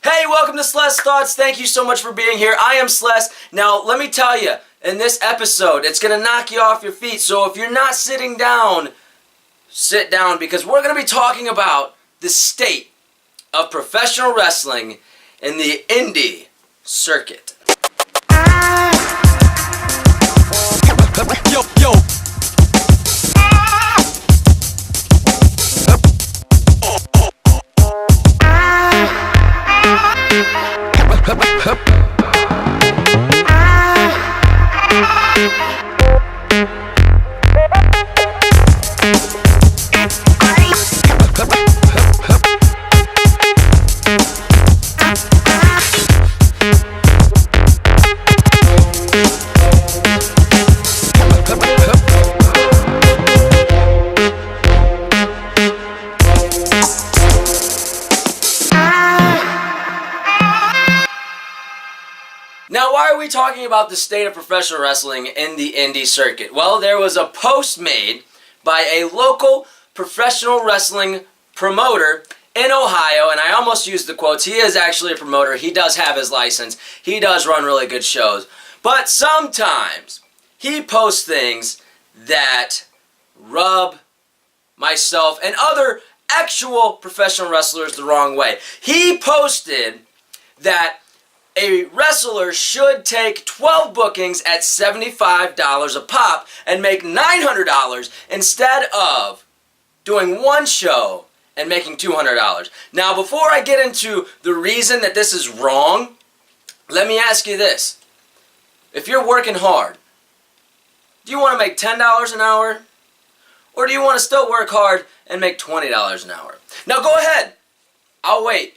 Hey, welcome to Sless Thoughts. Thank you so much for being here. I am Sless. Now, let me tell you, in this episode, it's going to knock you off your feet. So if you're not sitting down, sit down, because we're going to be talking about the state of professional wrestling in the indie circuit. Yo, yo. Now, why are we talking about the state of professional wrestling in the indie circuit? Well, there was a post made by a local professional wrestling promoter in Ohio, and I almost used the quotes. He is actually a promoter. He does have his license. He does run really good shows. But sometimes he posts things that rub myself and other actual professional wrestlers the wrong way. He posted that a wrestler should take 12 bookings at $75 a pop and make $900 instead of doing one show and making $200. Now, before I get into the reason that this is wrong, let me ask you this. If you're working hard, do you want to make $10 an hour? Or do you want to still work hard and make $20 an hour? Now, go ahead. I'll wait.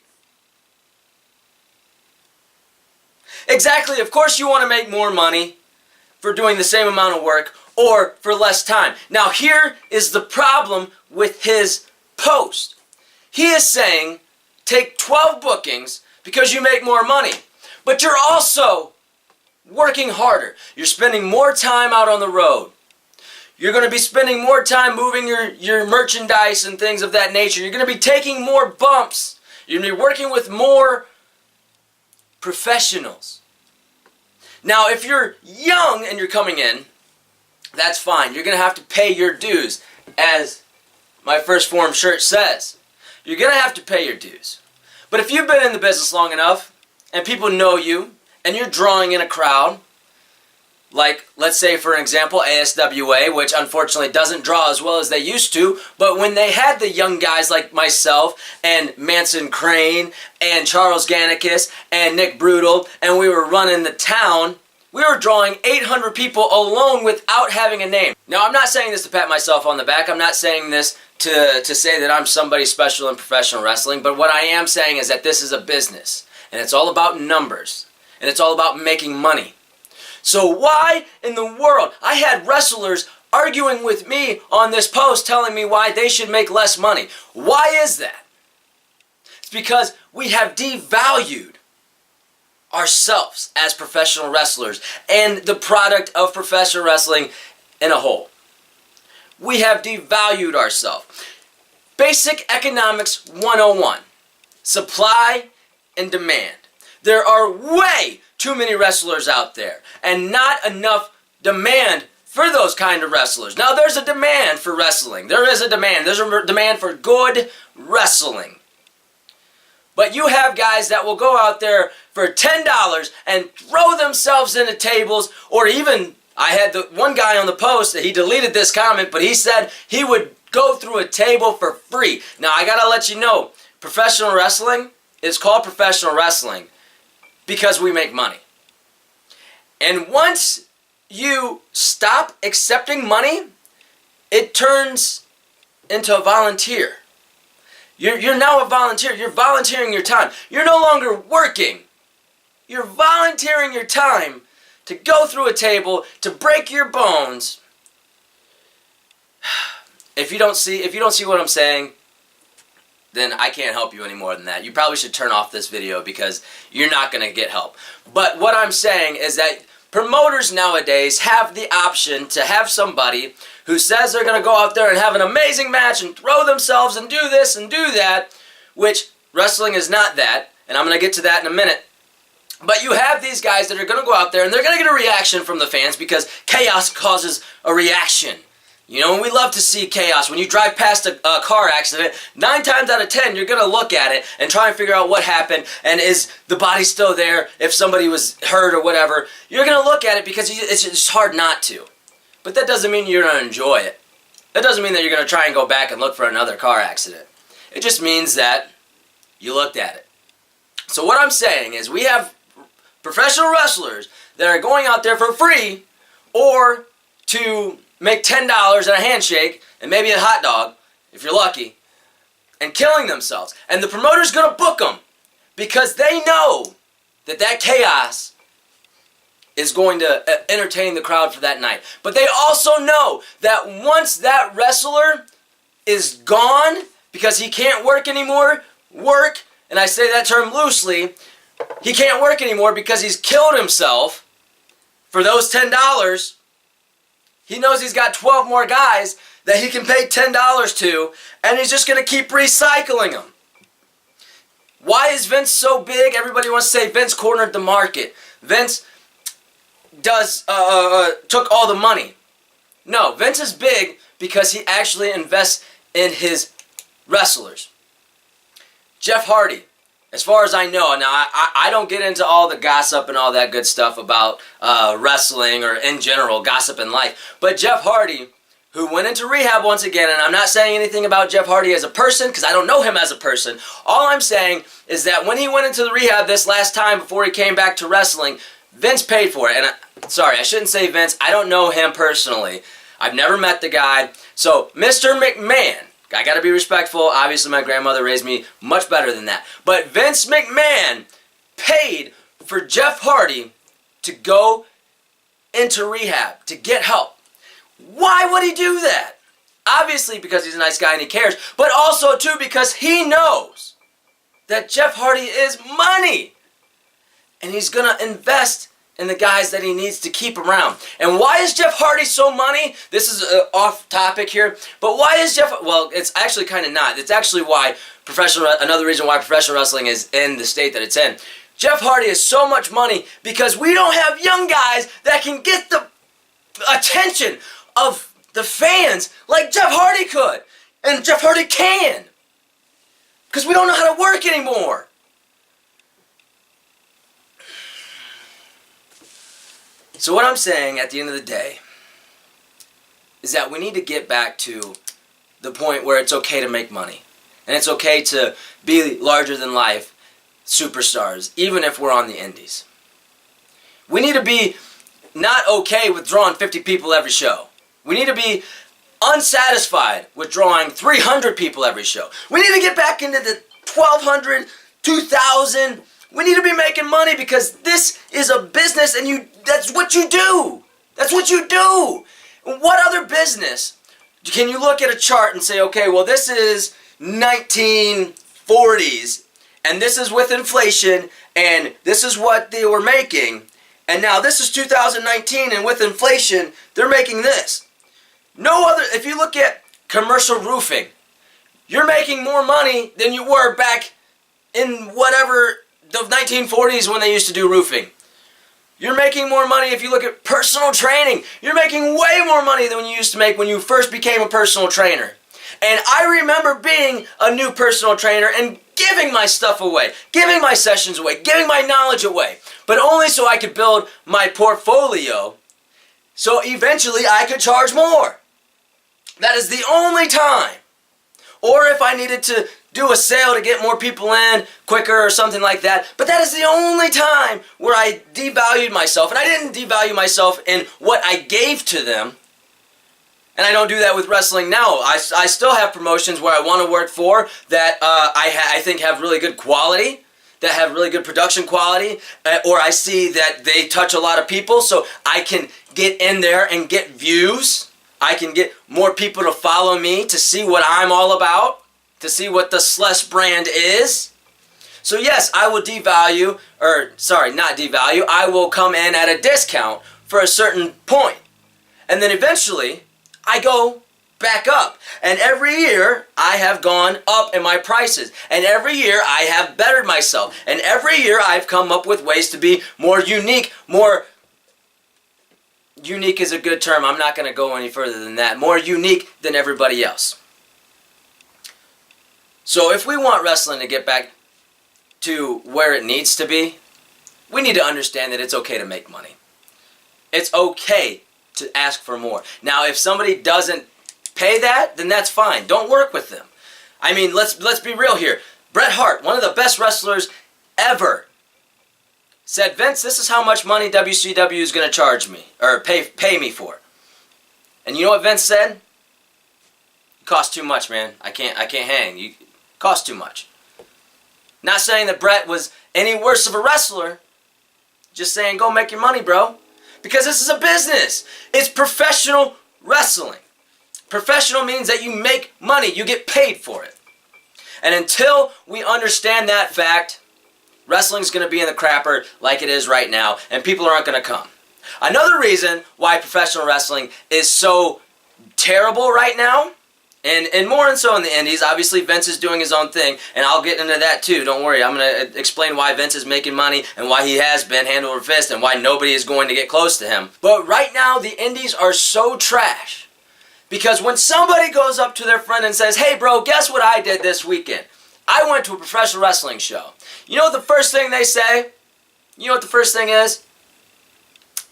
Exactly, of course you want to make more money for doing the same amount of work or for less time. Now here is the problem with his post. He is saying take 12 bookings because you make more money, but you're also working harder. You're spending more time out on the road. You're going to be spending more time moving your merchandise and things of that nature. You're going to be taking more bumps. You're going to be working with more professionals. Now, if you're young and you're coming in, that's fine. You're going to have to pay your dues, as my first form shirt says. You're going to have to pay your dues. But if you've been in the business long enough, and people know you, and you're drawing in a crowd, like, let's say, for example, ASWA, which unfortunately doesn't draw as well as they used to, but when they had the young guys like myself, and Manson Crane, and Charles Gannicus, and Nick Brutal, and we were running the town, we were drawing 800 people alone without having a name. Now, I'm not saying this to pat myself on the back. I'm not saying this to say that I'm somebody special in professional wrestling, but what I am saying is that this is a business, and it's all about numbers, and it's all about making money. So why in the world? I had wrestlers arguing with me on this post telling me why they should make less money. Why is that? It's because we have devalued ourselves as professional wrestlers and the product of professional wrestling in a whole. We have devalued ourselves. Basic Economics 101. Supply and demand. There are way too many wrestlers out there and not enough demand for those kind of wrestlers. Now, there's a demand for wrestling. There is a demand. There's a demand for good wrestling. But you have guys that will go out there for $10 and throw themselves into tables, or even, I had the one guy on the post that he deleted this comment, but he said he would go through a table for free. Now, I gotta let you know, professional wrestling is called professional wrestling because we make money. And once you stop accepting money, it turns into a volunteer. You're now a volunteer. You're volunteering your time. You're no longer working. You're volunteering your time to go through a table, to break your bones. If you don't see what I'm saying, then I can't help you any more than that. You probably should turn off this video because you're not going to get help. But what I'm saying is that promoters nowadays have the option to have somebody who says they're going to go out there and have an amazing match and throw themselves and do this and do that, which wrestling is not that. and I'm going to get to that in a minute. But you have these guys that are going to go out there and they're going to get a reaction from the fans because chaos causes a reaction. You know, and we love to see chaos. When you drive past a car accident, 9 times out of 10, you're going to look at it and try and figure out what happened and is the body still there if somebody was hurt or whatever. You're going to look at it because it's just hard not to. But that doesn't mean you're going to enjoy it. That doesn't mean that you're going to try and go back and look for another car accident. It just means that you looked at it. So what I'm saying is we have professional wrestlers that are going out there for free or to make $10 and a handshake and maybe a hot dog, if you're lucky, and killing themselves. And the promoter's going to book them because they know that that chaos is going to entertain the crowd for that night. But they also know that once that wrestler is gone because he can't work anymore, and I say that term loosely, he can't work anymore because he's killed himself for those $10. He knows he's got 12 more guys that he can pay $10 to, and he's just going to keep recycling them. Why is Vince so big? Everybody wants to say Vince cornered the market. Vince took all the money. No, Vince is big because he actually invests in his wrestlers. Jeff Hardy, as far as I know, now I don't get into all the gossip and all that good stuff about wrestling or in general, gossip in life, but Jeff Hardy, who went into rehab once again, and I'm not saying anything about Jeff Hardy as a person because I don't know him as a person. All I'm saying is that when he went into the rehab this last time before he came back to wrestling, Vince paid for it. And sorry, I shouldn't say Vince. I don't know him personally. I've never met the guy. So, Mr. McMahon, I got to be respectful. Obviously, my grandmother raised me much better than that. But Vince McMahon paid for Jeff Hardy to go into rehab, to get help. Why would he do that? Obviously, because he's a nice guy and he cares. But also, too, because he knows that Jeff Hardy is money. And he's going to invest in the guys that he needs to keep around. And why is Jeff Hardy so money? This is off topic here. But why is Jeff... Well, it's actually kind of not. It's actually why another reason why professional wrestling is in the state that it's in. Jeff Hardy is so much money because we don't have young guys that can get the attention of the fans like Jeff Hardy could. And Jeff Hardy can. Because we don't know how to work anymore. So what I'm saying at the end of the day is that we need to get back to the point where it's okay to make money. And it's okay to be larger than life superstars, even if we're on the indies. We need to be not okay with drawing 50 people every show. We need to be unsatisfied with drawing 300 people every show. We need to get back into the 1,200, 2,000. We need to be making money because this is a business and that's what you do. That's what you do. What other business can you look at a chart and say, okay, well, this is 1940s and this is with inflation and this is what they were making and now this is 2019 and with inflation, they're making this. No other, if you look at commercial roofing, you're making more money than you were back in whatever the 1940s when they used to do roofing. You're making more money if you look at personal training. You're making way more money than you used to make when you first became a personal trainer. And I remember being a new personal trainer and giving my stuff away, giving my sessions away, giving my knowledge away, but only so I could build my portfolio so eventually I could charge more. That is the only time. Or if I needed to do a sale to get more people in quicker or something like that. But that is the only time where I devalued myself. And I didn't devalue myself in what I gave to them. And I don't do that with wrestling now. I still have promotions where I want to work for that I think have really good quality, that have really good production quality, or I see that they touch a lot of people so I can get in there and get views. I can get more people to follow me to see what I'm all about, to see what the Sless brand is. So yes, I will not devalue, I will come in at a discount for a certain point. And then eventually, I go back up. And every year I have gone up in my prices. And every year I have bettered myself. And every year I've come up with ways to be more unique. More unique is a good term. I'm not going to go any further than that. More unique than everybody else. So if we want wrestling to get back to where it needs to be, we need to understand that it's okay to make money. It's okay to ask for more. Now, if somebody doesn't pay that, then that's fine. Don't work with them. I mean, let's be real here. Bret Hart, one of the best wrestlers ever, said, Vince, this is how much money WCW is going to charge me, or pay me for. And you know what Vince said? It costs too much, man. I can't hang. It costs too much. Not saying that Bret was any worse of a wrestler. Just saying, go make your money, bro. Because this is a business. It's professional wrestling. Professional means that you make money. You get paid for it. And until we understand that fact, wrestling's going to be in the crapper like it is right now, and people aren't going to come. Another reason why professional wrestling is so terrible right now, and more and so in the indies, obviously Vince is doing his own thing, and I'll get into that too, don't worry. I'm going to explain why Vince is making money, and why he has been hand over fist, and why nobody is going to get close to him. But right now, the indies are so trash, because when somebody goes up to their friend and says, hey bro, guess what I did this weekend? I went to a professional wrestling show. You know what the first thing they say? You know what the first thing is?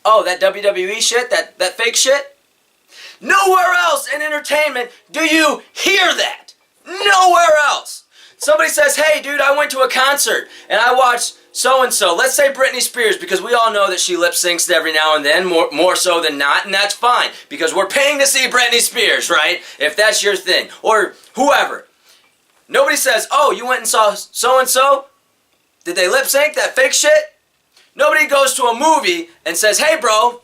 Oh, that WWE shit? That fake shit? Nowhere else in entertainment do you hear that. Nowhere else. Somebody says, hey dude, I went to a concert and I watched so-and-so. Let's say Britney Spears, because we all know that she lip syncs every now and then, more so than not, and that's fine. Because we're paying to see Britney Spears, right? If that's your thing. Or whoever. Nobody says, oh, you went and saw so-and-so? Did they lip sync that fake shit? Nobody goes to a movie and says, hey bro,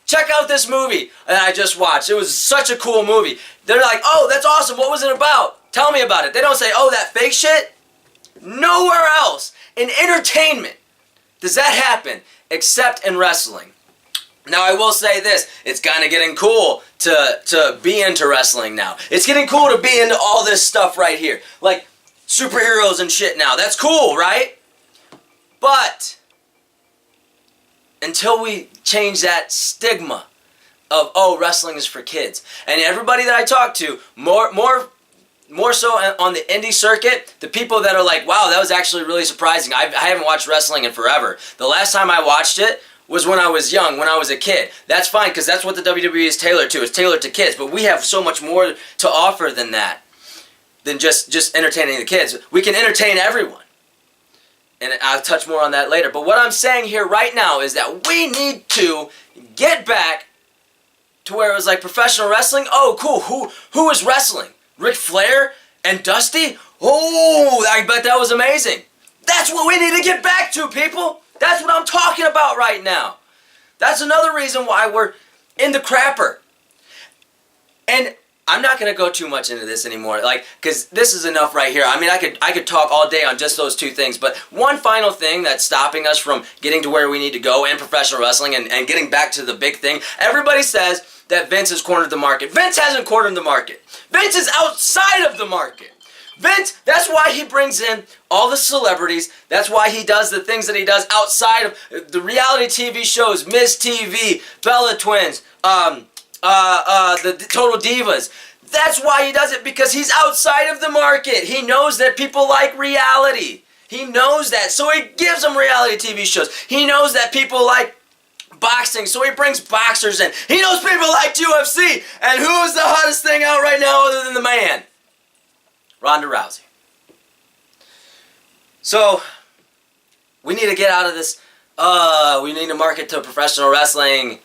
check out this movie that I just watched. It was such a cool movie. They're like, oh, that's awesome. What was it about? Tell me about it. They don't say, oh, that fake shit. Nowhere else in entertainment does that happen except in wrestling. Now, I will say this. It's kind of getting cool to be into wrestling now. It's getting cool to be into all this stuff right here. Like superheroes and shit now. That's cool, right? But until we change that stigma of, oh, wrestling is for kids. And everybody that I talk to, more so on the indie circuit, the people that are like, wow, that was actually really surprising. I haven't watched wrestling in forever. The last time I watched it was when I was young, when I was a kid. That's fine, because that's what the WWE is tailored to. It's tailored to kids. But we have so much more to offer than that. Than just entertaining the kids. We can entertain everyone. And I'll touch more on that later. But what I'm saying here right now is that we need to get back to where it was like professional wrestling. Oh, cool. Who is wrestling? Ric Flair and Dusty? Oh, I bet that was amazing. That's what we need to get back to, people. That's what I'm talking about right now. That's another reason why we're in the crapper. And I'm not going to go too much into this anymore, like, because this is enough right here. I mean, I could talk all day on just those two things, but one final thing that's stopping us from getting to where we need to go in professional wrestling and getting back to the big thing, everybody says that Vince has cornered the market. Vince hasn't cornered the market. Vince is outside of the market. Vince, that's why he brings in all the celebrities. That's why he does the things that he does outside of the reality TV shows, Miss TV, Bella Twins, the Total Divas. That's why he does it, because he's outside of the market. He knows that people like reality. He knows that, so he gives them reality TV shows. He knows that people like boxing, so he brings boxers in. He knows people like UFC. And who is the hottest thing out right now other than the man? Ronda Rousey. So, we need to get out of this, we need to market to professional wrestling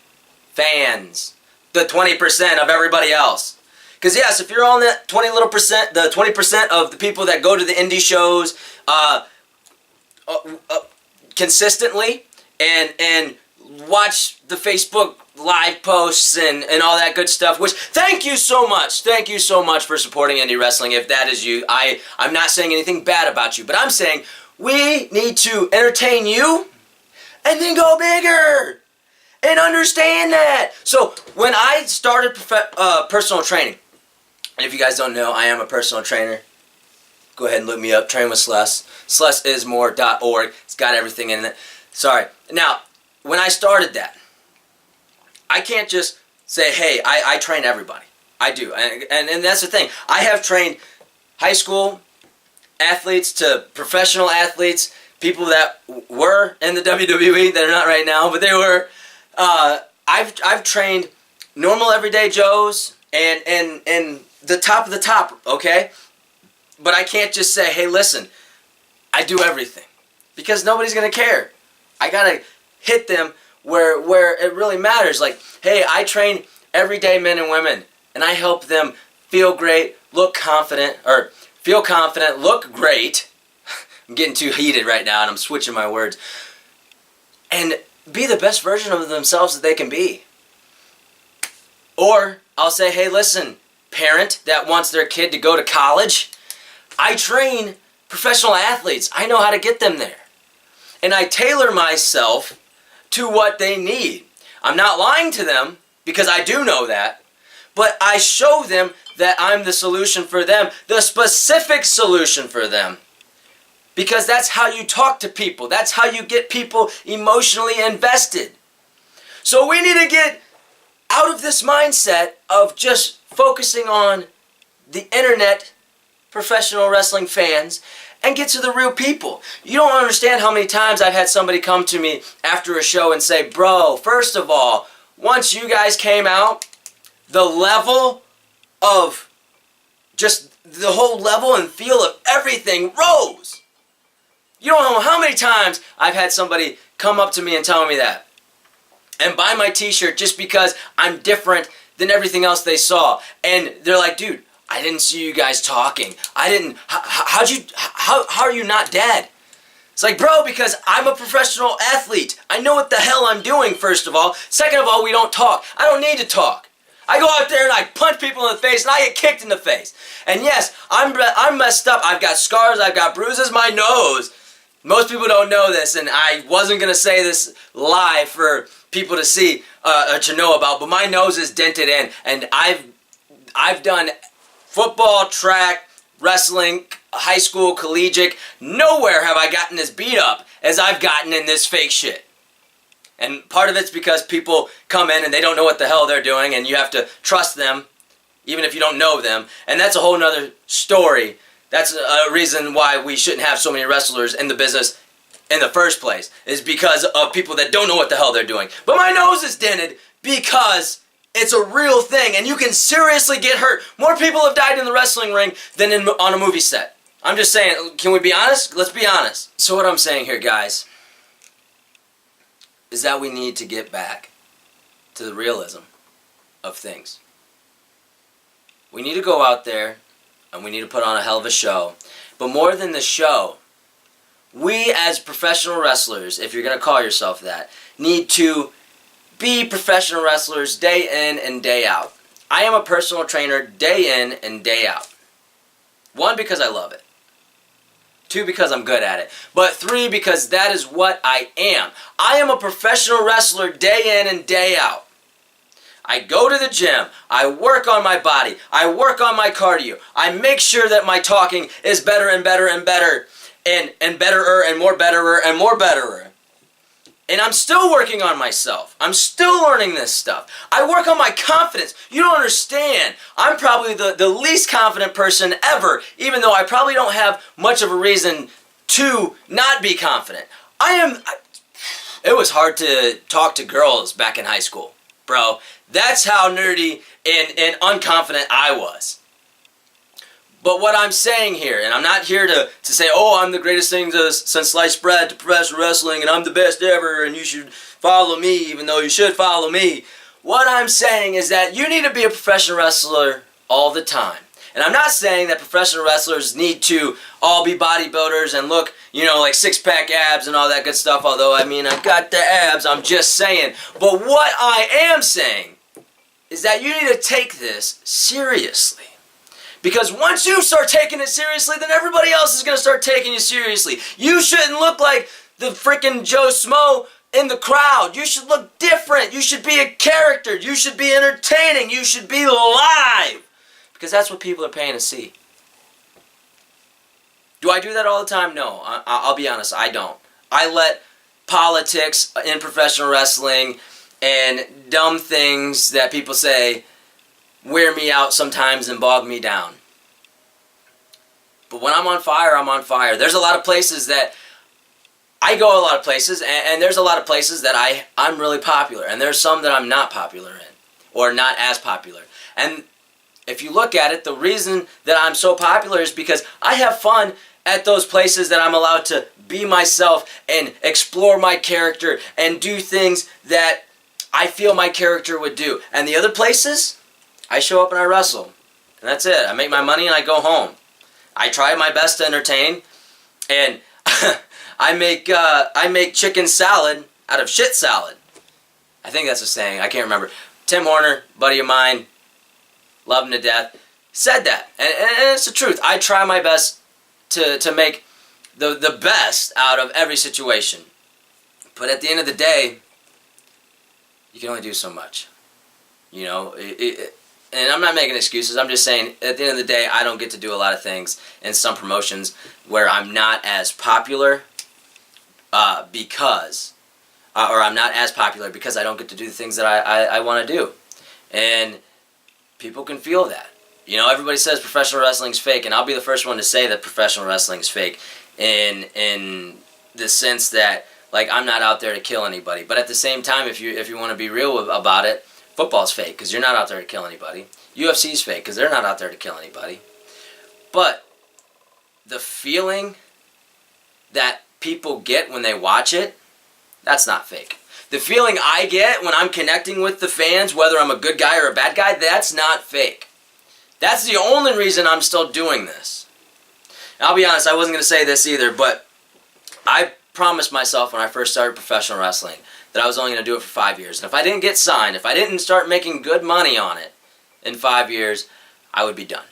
fans. The 20% of everybody else. Because yes, if you're on that 20% of the people that go to the indie shows consistently and watch the Facebook live posts and all that good stuff, which thank you so much for supporting indie wrestling. If that is you, I'm not saying anything bad about you, but I'm saying we need to entertain you and then go bigger. And understand that. So when I started personal training, And if you guys don't know, I am a personal trainer. Go ahead and look me up, Train with Sless. SlessIsMore.org. It's got everything in it. Sorry. Now, when I started that, I can't just say, hey, I train everybody. I do. And that's the thing. I have trained high school athletes to professional athletes, people that were in the WWE that are not right now, but they were. I've trained normal everyday Joes and the top of the top, okay? But I can't just say, hey, listen, I do everything. Because nobody's going to care. I got to hit them where it really matters. Like, hey, I train everyday men and women, and I help them feel great, look confident, or feel confident, look great. I'm getting too heated right now, and I'm switching my words. And be the best version of themselves that they can be. Or I'll say, hey, listen, parent that wants their kid to go to college, I train professional athletes. I know how to get them there. And I tailor myself to what they need. I'm not lying to them, because I do know that, but I show them that I'm the solution for them, the specific solution for them. Because that's how you talk to people. That's how you get people emotionally invested. So we need to get out of this mindset of just focusing on the internet professional wrestling fans and get to the real people. You don't understand how many times I've had somebody come to me after a show and say, bro, first of all, once you guys came out, the level of just the whole level and feel of everything rose. You don't know how many times I've had somebody come up to me and tell me that. And buy my t-shirt just because I'm different than everything else they saw. And they're like, dude, I didn't see you guys talking. How are you not dead? It's like, bro, because I'm a professional athlete. I know what the hell I'm doing, first of all. Second of all, we don't talk. I don't need to talk. I go out there and I punch people in the face and I get kicked in the face. And yes, I'm messed up. I've got scars. I've got bruises. My nose. Most people don't know this, and I wasn't going to say this live for people to see or to know about, but my nose is dented in, and I've done football, track, wrestling, high school, collegiate. Nowhere have I gotten as beat up as I've gotten in this fake shit. And part of it's because people come in and they don't know what the hell they're doing, and you have to trust them, even if you don't know them. And that's a whole nother story. That's a reason why we shouldn't have so many wrestlers in the business in the first place, is because of people that don't know what the hell they're doing. But my nose is dented because it's a real thing, and you can seriously get hurt. More people have died in the wrestling ring than on a movie set. I'm just saying, can we be honest? Let's be honest. So what I'm saying here, guys, is that we need to get back to the realism of things. We need to go out there and we need to put on a hell of a show. But more than the show, we as professional wrestlers, if you're going to call yourself that, need to be professional wrestlers day in and day out. I am a personal trainer day in and day out. 1, because I love it. 2, because I'm good at it. But 3, because that is what I am. I am a professional wrestler day in and day out. I go to the gym. I work on my body. I work on my cardio. I make sure that my talking is better and better and better and betterer and more betterer and more betterer. And I'm still working on myself. I'm still learning this stuff. I work on my confidence. You don't understand. I'm probably the least confident person ever, even though I probably don't have much of a reason to not be confident. It was hard to talk to girls back in high school, bro. That's how nerdy and unconfident I was. But what I'm saying here, and I'm not here to say, oh, I'm the greatest thing since sliced bread to professional wrestling, and I'm the best ever, and you should follow me, even though you should follow me. What I'm saying is that you need to be a professional wrestler all the time. And I'm not saying that professional wrestlers need to all be bodybuilders and look, like six-pack abs and all that good stuff, although, I've got the abs, I'm just saying. But what I am saying is that you need to take this seriously. Because once you start taking it seriously, then everybody else is going to start taking you seriously. You shouldn't look like the freaking Joe Smo in the crowd. You should look different. You should be a character. You should be entertaining. You should be live. Because that's what people are paying to see. Do I do that all the time? No. I'll be honest, I don't. I let politics in professional wrestling and dumb things that people say wear me out sometimes and bog me down. But when I'm on fire, I'm on fire. There's a lot of places that I go a lot of places, and there's a lot of places that I'm really popular, and there's some that I'm not popular in, or not as popular. And if you look at it, the reason that I'm so popular is because I have fun at those places that I'm allowed to be myself and explore my character and do things that I feel my character would do. And the other places, I show up and I wrestle. And that's it. I make my money and I go home. I try my best to entertain, and I make chicken salad out of shit salad. I think that's a saying. I can't remember. Tim Horner, buddy of mine, love him to death, said that. And it's the truth. I try my best to make the best out of every situation. But at the end of the day, you can only do so much. You know, and I'm not making excuses. I'm just saying, at the end of the day, I don't get to do a lot of things in some promotions where I'm not as popular because I'm not as popular because I don't get to do the things that I want to do. And people can feel that. You know, everybody says professional wrestling's fake, and I'll be the first one to say that professional wrestling's fake in the sense that, like, I'm not out there to kill anybody. But at the same time, if you want to be real about it, football's fake because you're not out there to kill anybody. UFC's fake because they're not out there to kill anybody. But the feeling that people get when they watch it, that's not fake. The feeling I get when I'm connecting with the fans, whether I'm a good guy or a bad guy, that's not fake. That's the only reason I'm still doing this. And I'll be honest, I wasn't going to say this either, but I promised myself when I first started professional wrestling that I was only going to do it for 5 years. And if I didn't get signed, if I didn't start making good money on it in 5 years, I would be done.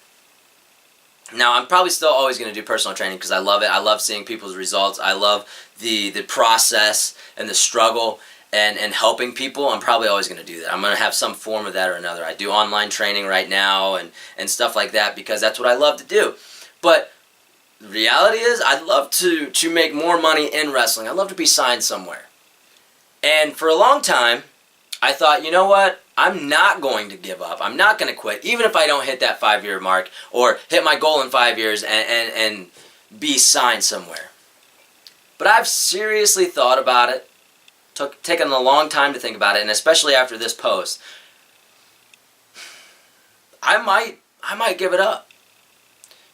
Now, I'm probably still always going to do personal training because I love it. I love seeing people's results. I love the process and the struggle and helping people. I'm probably always going to do that. I'm going to have some form of that or another. I do online training right now and stuff like that because that's what I love to do. But the reality is I'd love to make more money in wrestling. I'd love to be signed somewhere. And for a long time, I thought, you know what? I'm not going to give up. I'm not going to quit, even if I don't hit that 5-year mark or hit my goal in 5 years and be signed somewhere. But I've seriously thought about it, taken a long time to think about it, and especially after this post, I might give it up.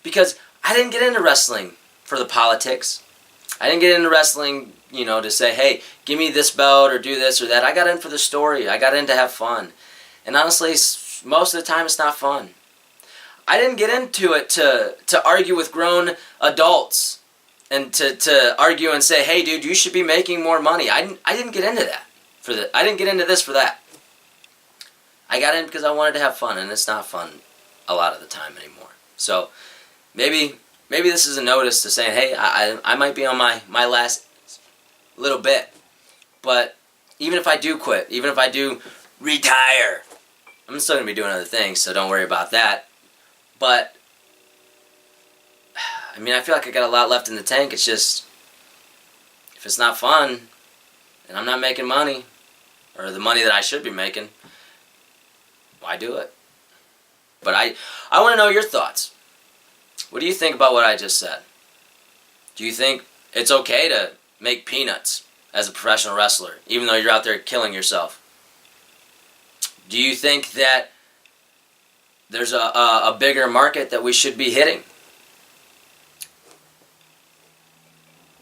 Because I didn't get into wrestling for the politics. I didn't get into wrestling, you know, to say, hey, give me this belt or do this or that. I got in for the story. I got in to have fun. And honestly, most of the time it's not fun. I didn't get into it to argue with grown adults and to argue and say, hey, dude, you should be making more money. I didn't get into that. I didn't get into this for that. I got in because I wanted to have fun, and it's not fun a lot of the time anymore. So maybe this is a notice to saying, hey, I might be on my last little bit. But even if I do quit, even if I do retire, I'm still going to be doing other things, so don't worry about that. But, I mean, I feel like I got a lot left in the tank. It's just, if it's not fun, and I'm not making money, or the money that I should be making, why do it? But I want to know your thoughts. What do you think about what I just said? Do you think it's okay to make peanuts as a professional wrestler, even though you're out there killing yourself? Do you think that there's a bigger market that we should be hitting?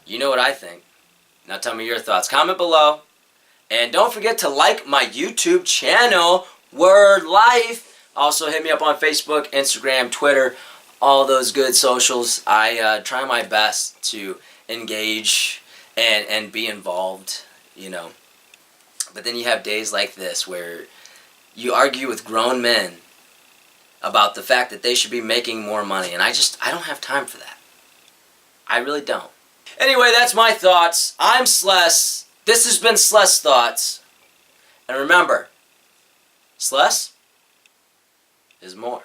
You know what I think. Now tell me your thoughts. Comment below. And don't forget to like my YouTube channel, Word Life. Also hit me up on Facebook, Instagram, Twitter, all those good socials. I try my best to engage and be involved, you know. But then you have days like this where you argue with grown men about the fact that they should be making more money. And I don't have time for that. I really don't. Anyway, that's my thoughts. I'm Sless. This has been Sless Thoughts. And remember, Sless is more.